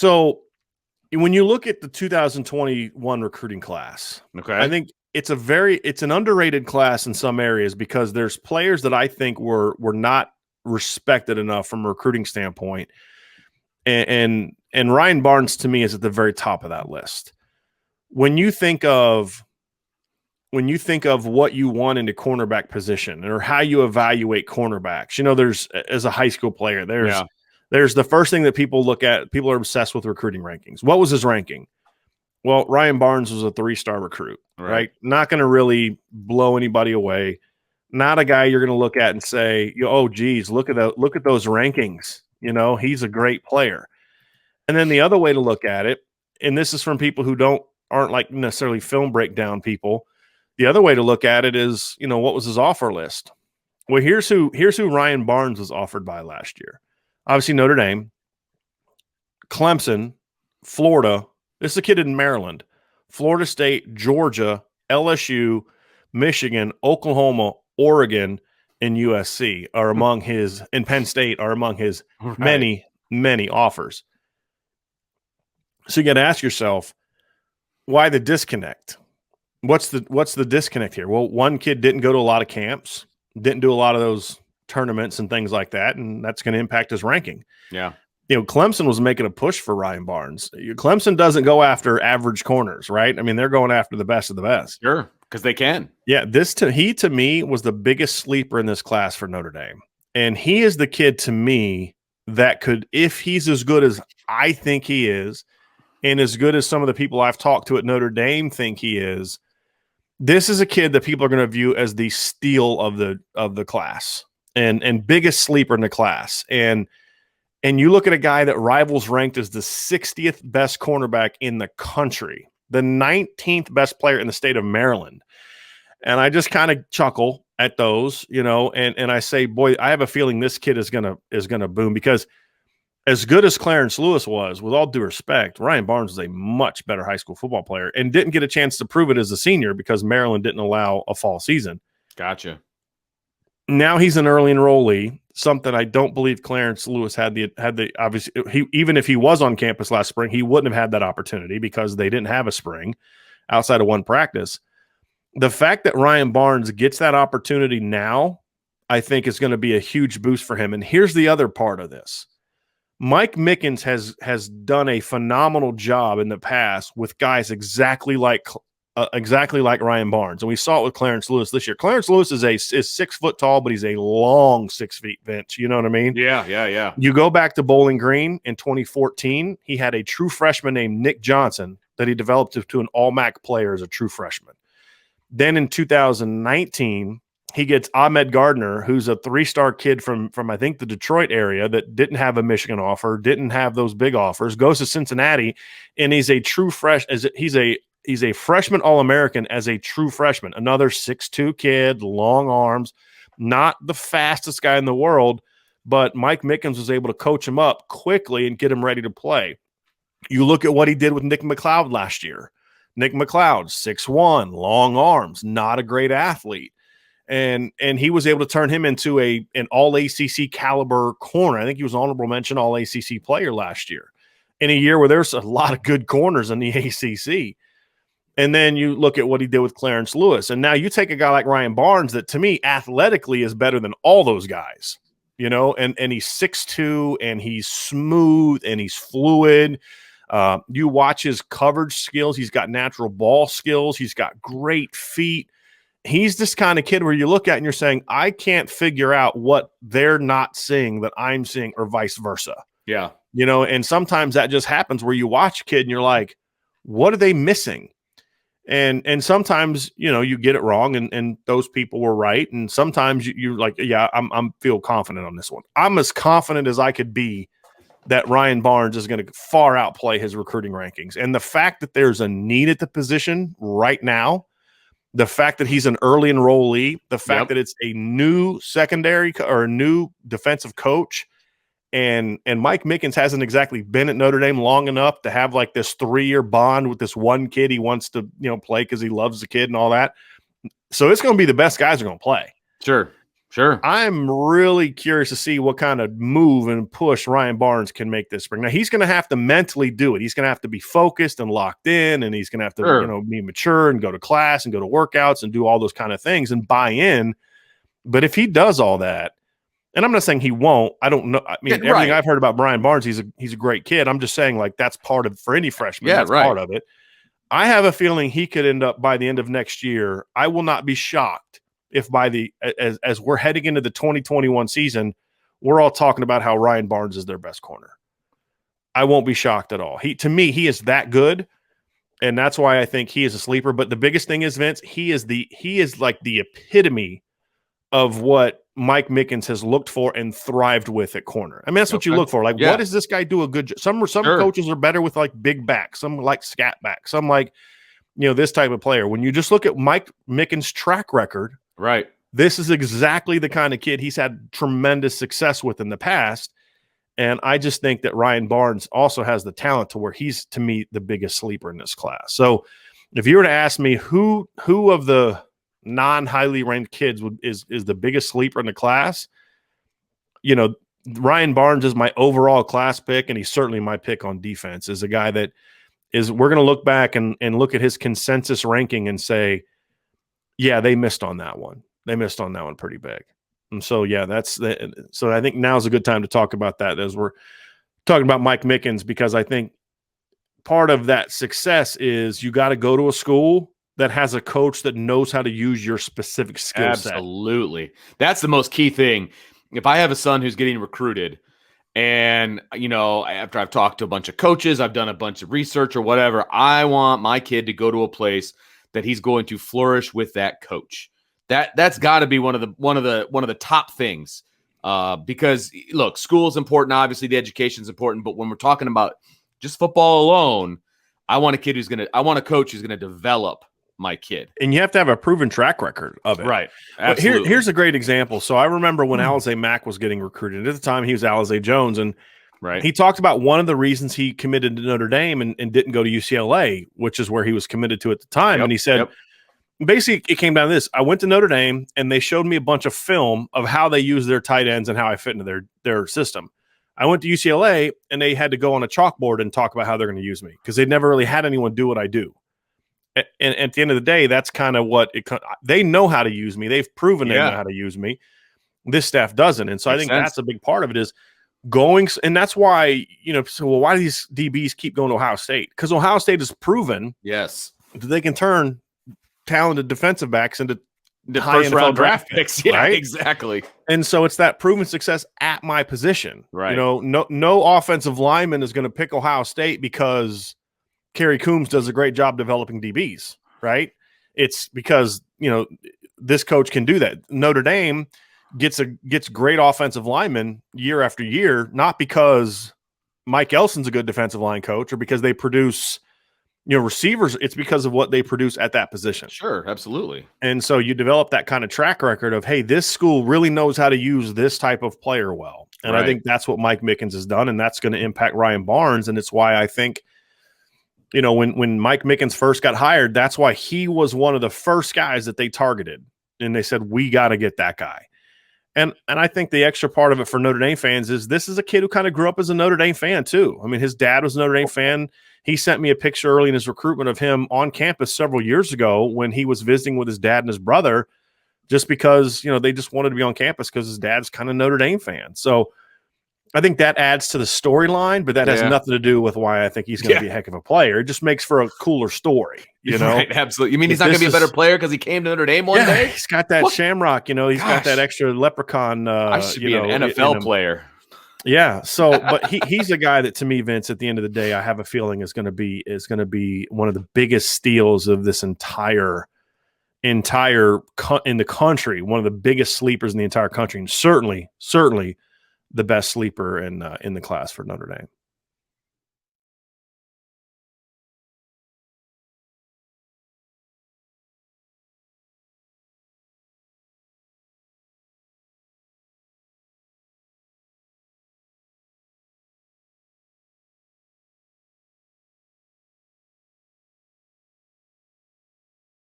So when you look at the 2021 recruiting class, Okay. I think it's an underrated class in some areas because there's players that I think were not respected enough from a recruiting standpoint. And Ryan Barnes to me is at the very top of that list. When you think of what you want in the cornerback position or how you evaluate cornerbacks, there's as a high school player, there's the first thing that people look at. People are obsessed with recruiting rankings. What was his ranking? Well, Ryan Barnes was a 3-star recruit, right? Not going to really blow anybody away. Not a guy you're going to look at and say, oh, geez, look at those rankings. He's a great player. And then the other way to look at it, and this is from people who aren't like necessarily film breakdown people. The other way to look at it is, what was his offer list? Well, here's who Ryan Barnes was offered by last year. Obviously, Notre Dame, Clemson, Florida. This is a kid in Maryland, Florida State, Georgia, LSU, Michigan, Oklahoma, Oregon, and USC are among his, and Penn State are among his many, many offers. So you got to ask yourself, why the disconnect? What's the disconnect here? Well, one kid didn't go to a lot of camps, didn't do a lot of those tournaments and things like that, and that's going to impact his ranking. Yeah. Clemson was making a push for Ryan Barnes. Clemson doesn't go after average corners, right? I mean, they're going after the best of the best. Sure, because they can. Yeah, he to me was the biggest sleeper in this class for Notre Dame. And he is the kid to me that could, if he's as good as I think he is, and as good as some of the people I've talked to at Notre Dame think he is, this is a kid that people are going to view as the steal of the class and biggest sleeper in the class. And you look at a guy that Rivals ranked as the 60th best cornerback in the country, the 19th best player in the state of Maryland. And I just kind of chuckle at those, and I say, boy, I have a feeling this kid is gonna boom, because as good as Clarence Lewis was, with all due respect, Ryan Barnes is a much better high school football player and didn't get a chance to prove it as a senior because Maryland didn't allow a fall season. Gotcha. Now he's an early enrollee, something I don't believe Clarence Lewis had the obviously, even if he was on campus last spring, he wouldn't have had that opportunity because they didn't have a spring outside of one practice. The fact that Ryan Barnes gets that opportunity now, I think is going to be a huge boost for him. And here's the other part of this. Mike Mickens has done a phenomenal job in the past with guys exactly like Ryan Barnes, and we saw it with Clarence Lewis this year. Clarence Lewis is 6 foot tall, but he's a long 6 feet, Vince. You know what I mean? Yeah. You go back to Bowling Green in 2014, he had a true freshman named Nick Johnson that he developed to an all-MAC player as a true freshman. Then in 2019, he gets Ahmed Gardner, who's a 3-star kid from I think the Detroit area that didn't have a Michigan offer, didn't have those big offers, goes to Cincinnati, and he's a true he's a freshman All-American as a true freshman. Another 6'2" kid, long arms, not the fastest guy in the world, but Mike Mickens was able to coach him up quickly and get him ready to play. You look at what he did with Nick McLeod last year. Nick McLeod, 6'1", long arms, not a great athlete. And he was able to turn him into an all-ACC caliber corner. I think he was honorable mention all-ACC player last year in a year where there's a lot of good corners in the ACC. And then you look at what he did with Clarence Lewis. And now you take a guy like Ryan Barnes that, to me, athletically is better than all those guys, and he's 6'2", and he's smooth, and he's fluid. You watch his coverage skills. He's got natural ball skills. He's got great feet. He's this kind of kid where you look at and you're saying, I can't figure out what they're not seeing that I'm seeing, or vice versa. Yeah. And sometimes that just happens where you watch a kid and you're like, what are they missing? And sometimes, you get it wrong and those people were right. And sometimes you're like, yeah, I'm feel confident on this one. I'm as confident as I could be that Ryan Barnes is going to far outplay his recruiting rankings. And the fact that there's a need at the position right now, the fact that he's an early enrollee, the fact that it's a new secondary or a new defensive coach, and Mike Mickens hasn't exactly been at Notre Dame long enough to have like this 3-year bond with this one kid he wants to, play because he loves the kid and all that. So it's going to be the best guys are going to play. Sure. Sure. I'm really curious to see what kind of move and push Ryan Barnes can make this spring. Now, he's going to have to mentally do it. He's going to have to be focused and locked in, and he's going to have to, be mature and go to class and go to workouts and do all those kind of things and buy in. But if he does all that, and I'm not saying he won't, I don't know. I mean, everything I've heard about Brian Barnes, he's a great kid. I'm just saying, like, that's part of, for any freshman, that's part of it. I have a feeling he could end up by the end of next year. I will not be shocked if as we're heading into the 2021 season, we're all talking about how Ryan Barnes is their best corner. I won't be shocked at all. To me, he is that good, and that's why I think he is a sleeper. But the biggest thing is, Vince, he is like the epitome of what Mike Mickens has looked for and thrived with at corner. I mean, that's what you look for. Like, what does this guy do a good job? Some coaches are better with like big back. Some like scat back. Some like, this type of player. When you just look at Mike Mickens' track record, right, this is exactly the kind of kid he's had tremendous success with in the past. And I just think that Ryan Barnes also has the talent to where he's, to me, the biggest sleeper in this class. So if you were to ask me who of the non-highly ranked kids is the biggest sleeper in the class, Ryan Barnes is my overall class pick, and he's certainly my pick on defense. Is a guy that we're going to look back and look at his consensus ranking and say, yeah, they missed on that one. They missed on that one pretty big. And so, so I think now's a good time to talk about that as we're talking about Mike Mickens, because I think part of that success is you got to go to a school that has a coach that knows how to use your specific skill set. Absolutely. That's the most key thing. If I have a son who's getting recruited and, after I've talked to a bunch of coaches, I've done a bunch of research or whatever, I want my kid to go to a place that he's going to flourish with that coach. That's got to be one of the top things. Because look, school is important. Obviously the education is important, but when we're talking about just football alone, I want a coach who's going to develop my kid. And you have to have a proven track record of it. Right. Absolutely. Here's a great example. So I remember when Alizé Mack was getting recruited. At the time, he was Alizé Jones. And he talked about one of the reasons he committed to Notre Dame and didn't go to UCLA, which is where he was committed to at the time. And he said, basically, it came down to this. I went to Notre Dame, and they showed me a bunch of film of how they use their tight ends and how I fit into their system. I went to UCLA, and they had to go on a chalkboard and talk about how they're going to use me because they'd never really had anyone do what I do. And at the end of the day, that's kind of what they know how to use me. They've proven they know how to use me. This staff doesn't. And so I think that's a big part of it is going. And that's why, why do these DBs keep going to Ohio State? Because Ohio State has proven that they can turn talented defensive backs into the first round draft picks. Yeah, right? Exactly. And so it's that proven success at my position. Right. No offensive lineman is going to pick Ohio State because Kerry Coombs does a great job developing DBs, right? It's because, this coach can do that. Notre Dame gets great offensive linemen year after year, not because Mike Elson's a good defensive line coach or because they produce, receivers. It's because of what they produce at that position. Sure, absolutely. And so you develop that kind of track record of, hey, this school really knows how to use this type of player well. And I think that's what Mike Mickens has done, and that's going to impact Ryan Barnes. And it's why I think, when Mike Mickens first got hired, that's why he was one of the first guys that they targeted. And they said, we got to get that guy. And I think the extra part of it for Notre Dame fans is this is a kid who kind of grew up as a Notre Dame fan too. I mean, his dad was a Notre Dame fan. He sent me a picture early in his recruitment of him on campus several years ago when he was visiting with his dad and his brother, just because, they just wanted to be on campus because his dad's kind of Notre Dame fan. So I think that adds to the storyline, but that has nothing to do with why I think he's going to be a heck of a player. It just makes for a cooler story, Right, absolutely. You mean he's not going to be a better player because he came to Notre Dame one day? He's got that shamrock, he's got that extra leprchaun. I should be an NFL player. Yeah. So, but he's a guy that, to me, Vince, at the end of the day, I have a feeling is going to be one of the biggest steals of this entire in the country, one of the biggest sleepers in the entire country, and certainly the best sleeper in the class for Notre Dame.